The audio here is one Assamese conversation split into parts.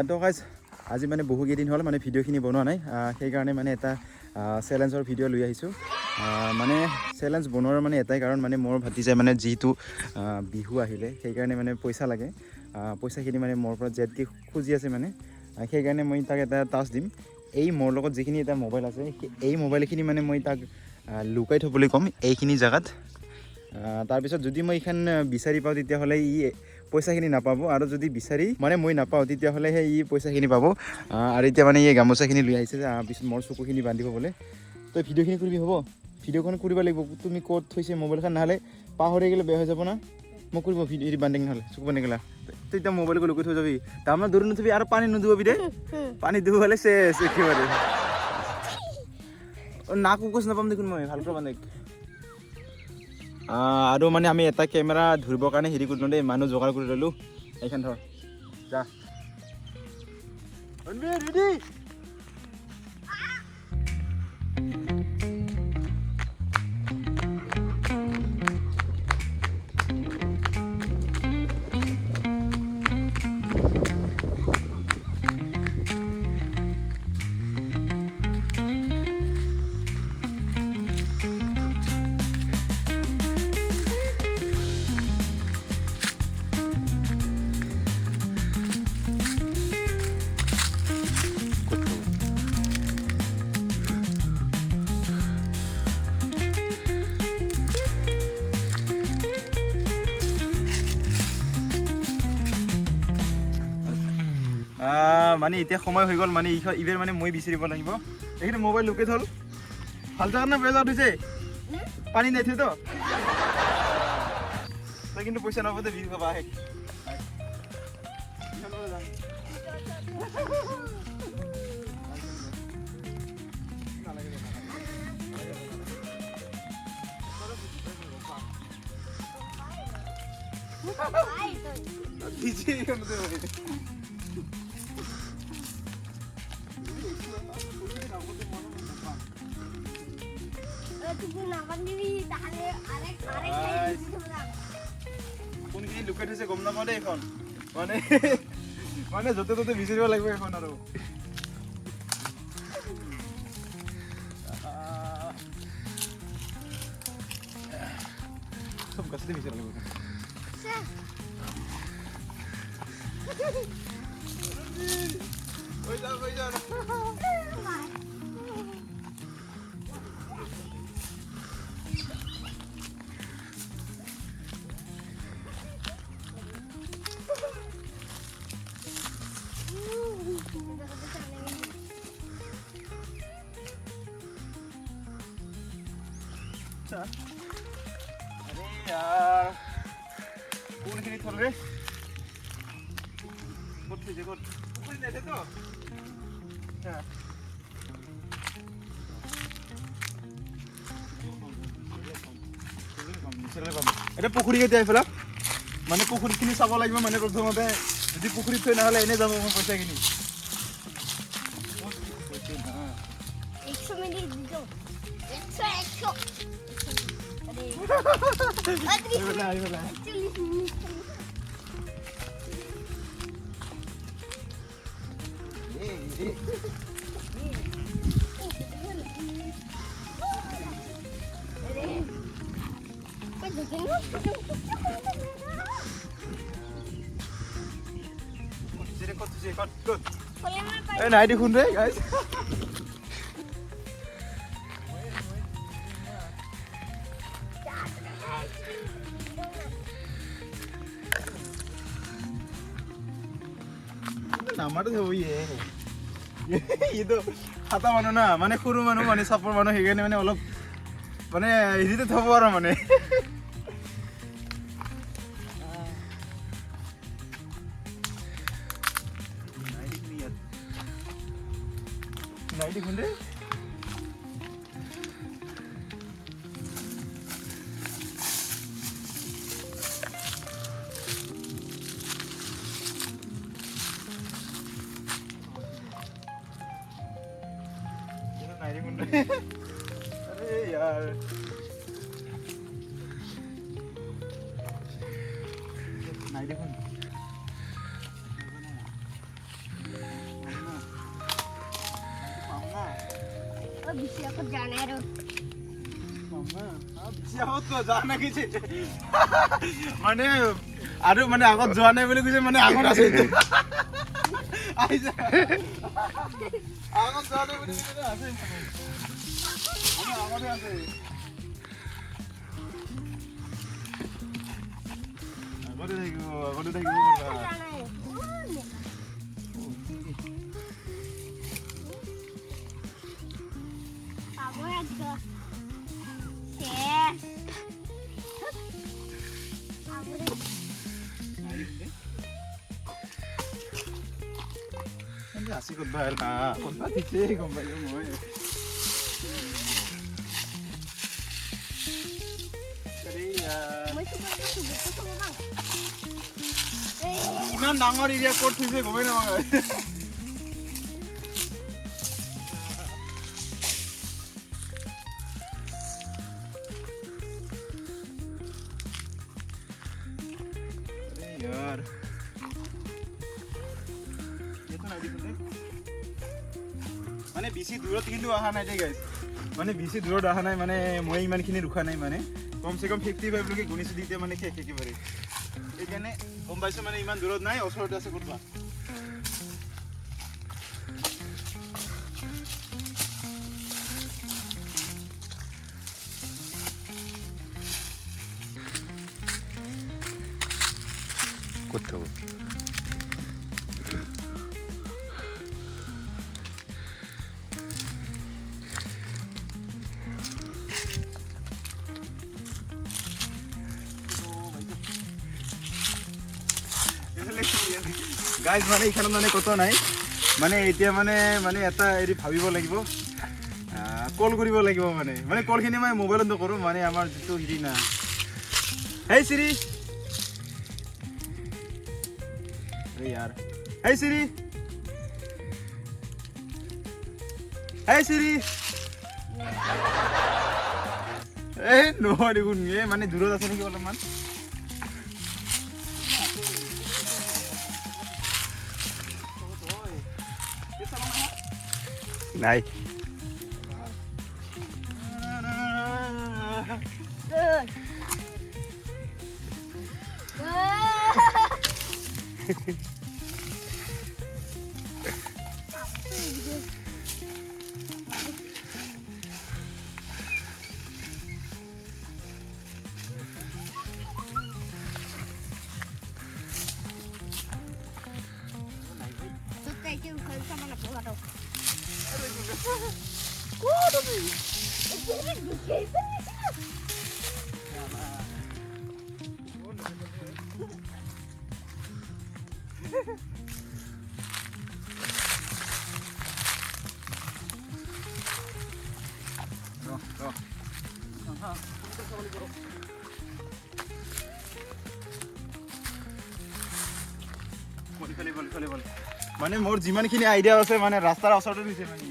তো গাইজ আজি মানে বহুকেইদিন হ'ল মানে ভিডিঅ'খিনি বনোৱা নাই সেইকাৰণে মানে এটা চেলেঞ্জৰ ভিডিঅ' লৈ আহিছোঁ মানে চেলেঞ্জ বনোৱাৰ মানে এটাই কাৰণ মানে মোৰ ভাতিজাই মানে যিহেতু বিহু আহিলে সেইকাৰণে মানে পইচা লাগে পইচাখিনি মানে মোৰ পৰা যেতকৈ খুজি আছে মানে সেইকাৰণে মই তাক এটা টাস্ক দিম এই মোৰ লগত যিখিনি এটা মোবাইল আছে এই মোবাইলখিনি মানে মই তাক লুকাই থ'বলৈ ক'ম এইখিনি জেগাত তাৰপিছত যদি মই এইখন বিচাৰি পাওঁ তেতিয়াহ'লে ই পইচাখিনি নাপাব আৰু যদি বিচাৰি মানে মই নাপাওঁ তেতিয়াহ'লেহে ই পইচাখিনি পাব আৰু এতিয়া মানে এই গামোচাখিনি লৈ আহিছে পিছত মোৰ চকুখিনি বান্ধিব বোলে তই ভিডিঅ'খিনি কৰিবি হ'ব ভিডিঅ'খন কৰিব লাগিব তুমি ক'ত থৈছে মোবাইলখন নহ'লে পাহৰি গ'লে বেয়া হৈ যাব না মই কৰিব ভিডিঅ' বান্ধি নহ'লে চকু বান্ধি গ'লা তই এতিয়া মোবাইলটো লুকাই থৈ যাবি তাৰমানে দৌৰি নুঠিবি আৰু পানী নুধুবি দে পানী ধুব হ'লে চেচ একেবাৰে নাকো কোচ নাপাম দেখোন মই ভালকৈ বান্ধে আৰু মানে আমি এটা কেমেৰা ধৰিবৰ কাৰণে হেৰি কৰিলোঁ দেই মানুহ যোগাৰ কৰি ল'লোঁ এইখন ধৰ যা ৰেডি মানে এতিয়া সময় হৈ গ'ল মানে ইবাৰ মানে মই বিচাৰিব লাগিব এইখিনি মোবাইল লুকাই থ'ল ভাল জেগাত না বেয়া জেগাত হৈছে পানী নাই থৈ তই কিন্তু পইচা নাপাতে বিল খাবা আহে কোনখিনি লুকাই থৈছে গম নাপাওঁ দেই এইখন মানে মানে য'তে ত'তে বিচাৰিব লাগিব এইখন আৰু চব গাছতে বিচাৰিব লাগিব হৈ যা अरे यार কোনখিনি থল রে কত থেকে কত পুকুরি নেছে তো হ্যাঁ এটা পুকুরি কেটে আইফলা মানে পুকুরিখিনি চাব লাগিব মানে প্ৰথমতে যদি পুকুরিত থৈ নহলে এনে যাব মই পইচাখিনি 100 মিনিট দিছো 100 নাই দেখোন রে গাইস নামাটো থব ইয়ে খাতা মানুহ না মানে সৰু মানুহ মানে চাপৰ মানুহ সেইকাৰণে মানে অলপ মানে হেৰিতে থব আৰু মানে নাই দেখোন ৰে अरे यार নাই দেখোন বেশি এখন জানে আৰ মানে আৰু মানে আগত যোৱা নাই বুলি কৈছে মানে আগত আছে আগত যোৱা নাই বুলি কৈছে আছে আগতে আছে আগতে থাকিব জানে আবার একটা así con la con la tiche con bayo moi ইমান ডাঙৰ এৰিয়া ক'ত থৈছে গমেই নাপাওঁ यार মানে বেছি দূৰত কিন্তু অহা নাই দেই গাইজ মানে বেছি দূৰত অহা নাই মানে মই ইমানখিনি ৰখা নাই মানে কমচে কম 55 লৈকে গুণিছো দিতে মানে শেষ একেবাৰে এইকাৰণে গম পাইছোঁ মানে ইমান দূৰত নাই ওচৰতে আছে ক'তবা ক'ত থাকো গাইজ মানে এইখানে মানে কত নাই মানে এতিয়া মানে মানে এটা এৰি ভাবিব লাগিব কল কৰিব লাগিব মানে মানে কলখিনি মই মোবাইলত নকৰোঁ মানে আমাৰ যিটো হেৰি না হেই চিৰি यार हे सिरी ए নহয় দেখোন এ মানে দূৰত আছে নেকি অলপমান নাই মানে মোৰ যিমানখিনি আইডিয়া আছে মানে ৰাস্তাৰ ওচৰতে দিছে মানে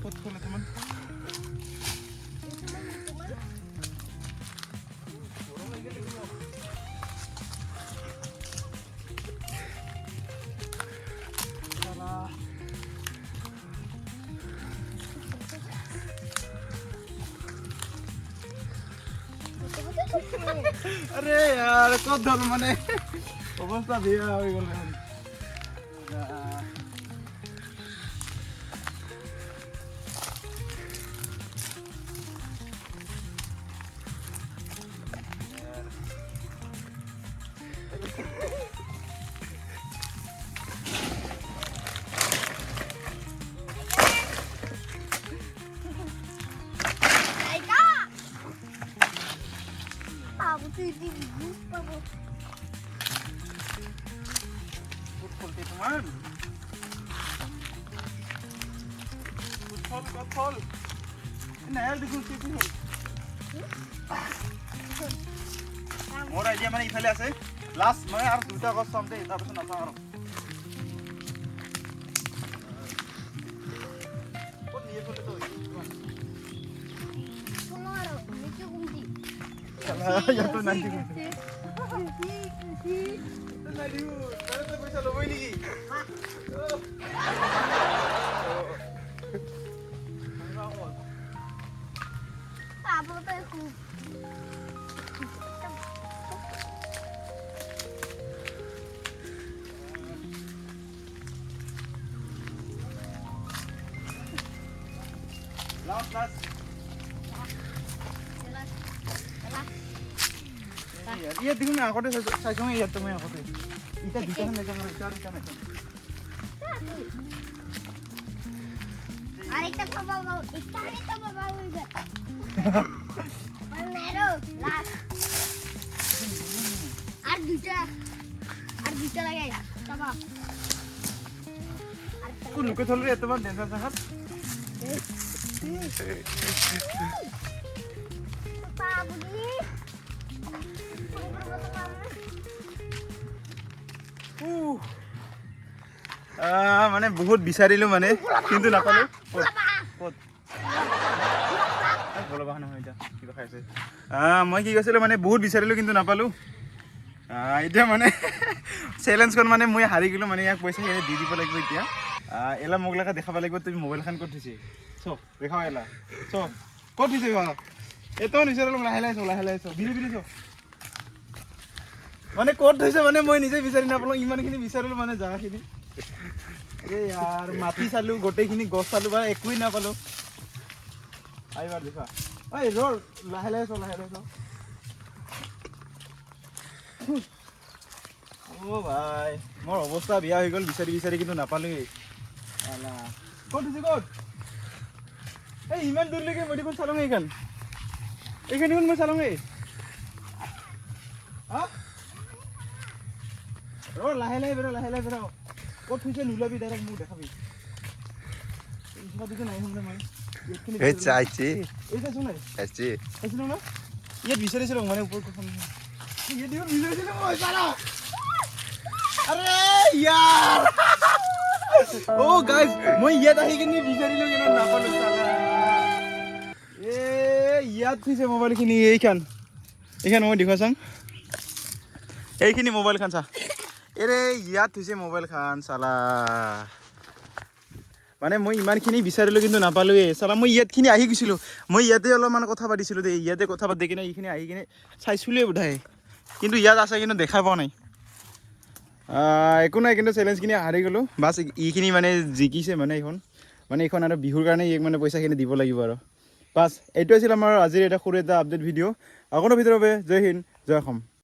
ক'ত থলে তোমাৰ अरे यार कत धर माने अवस्था बेया हो गल Kol. Nail দেখুন কি হল মোর আইডিয়া মানে ইফালে আছে লাস্ট মই আর দুটা গছ সামতে তারপর না পারো কোন নিয়ে চলে তো ইয়াতো নাই দিব নাই দিব তাতে পইচা ল'বই নেকি পাবতে খুব লাস্ট ইয়াত দেখোন আগতে চাইছোঁ ইয়াত তুমি আগতে এতিয়া দুটামান নাযাওঁ এতিয়া দুটা নাযাওঁ আরেকটা পাবো একটা পাবো হইবে নেরো লাস্ট আর দুটা লাগাই পাবো কোন লোকে থলরে এতবার ডেঞ্জার জাহাজ পাবুনি মানে বহুত বিচাৰিলো মানে কিন্তু নাপালো ক'ত ভোলা বাহন নহয় এতিয়া কিবা খাইছে মই কি কৈছিলোঁ মানে বহুত বিচাৰিলোঁ কিন্তু নাপালোঁ এতিয়া মানে চেলেঞ্জখন মানে মই হাৰি গ'লোঁ মানে ইয়াক পইচা দি দিব লাগিব এতিয়া এলা মোক লগা দেখাব লাগিব তুমি মোবাইলখন ক'ত থৈছে চ দেখাব এলা চ ক'ত থৈছে এটাও নিচাৰিলোঁ লাহে লাহে চ বিৰি চ মানে ক'ত থৈছে মানে মই নিজে বিচাৰি নাপালোঁ ইমানখিনি বিচাৰিলোঁ মানে জেগাখিনি এই ইয়াৰ মাটি চালোঁ গোটেইখিনি গছ চালোঁ বা একোৱেই নাপালোঁ আহিবাৰ দেখা ঐ ৰ লাহে চ অ' ভাই মোৰ অৱস্থা বেয়া হৈ গ'ল বিচাৰি কিন্তু নাপালোঁৱেই ক'ত হৈছে ক'ত এই ইমান দূৰলৈকে মই দেখোন চালোঁ এইখন দেখোন মই চালোঁগৈ হা ৰ লাহে বেৰ ক'ত থৈছে নোলাবি ডাইৰেক্ট মোক দেখাবি নাই শুনে মই চাইছিলোঁ ন ইয়াত বিচাৰিছিলোঁ মানে ওপৰত বিচাৰিছিলোঁ মই চালা আৰে ইয়াৰ অ' গাইজ মই ইয়াত আহি কিনে বিচাৰিলোঁ কিন্তু নাপালোঁ চালা ইয়াত থৈছে মোবাইলখিনি এইখন মই দেখুৱা চাওঁ এইখিনি মোবাইলখন চা এৰে ইয়াত থৈছে মোবাইলখন চালা মানে মই ইমানখিনি বিচাৰিলোঁ কিন্তু নাপালোঁৱেই চালা মই ইয়াতখিনি আহি গৈছিলোঁ মই ইয়াতে অলপমান কথা পাতিছিলোঁ দেই ইয়াতে কথা পাতি কিনে এইখিনি আহি কিনে চাইছিলোঁৱে বোধহয় কিন্তু ইয়াত আছে কিন্তু দেখা পোৱা নাই একো নাই কিন্তু চেলেঞ্জখিনি হাৰি গ'লোঁ বাছ এইখিনি মানে জিকিছে মানে এইখন আৰু বিহুৰ কাৰণে ইয়াক মানে পইচাখিনি দিব লাগিব আৰু বাছ এইটো আছিল আমাৰ আজিৰ এটা সৰু এটা আপডেট ভিডিঅ' আগৰ ভিতৰৰ বাবে জয় হিন্দ জয় অসম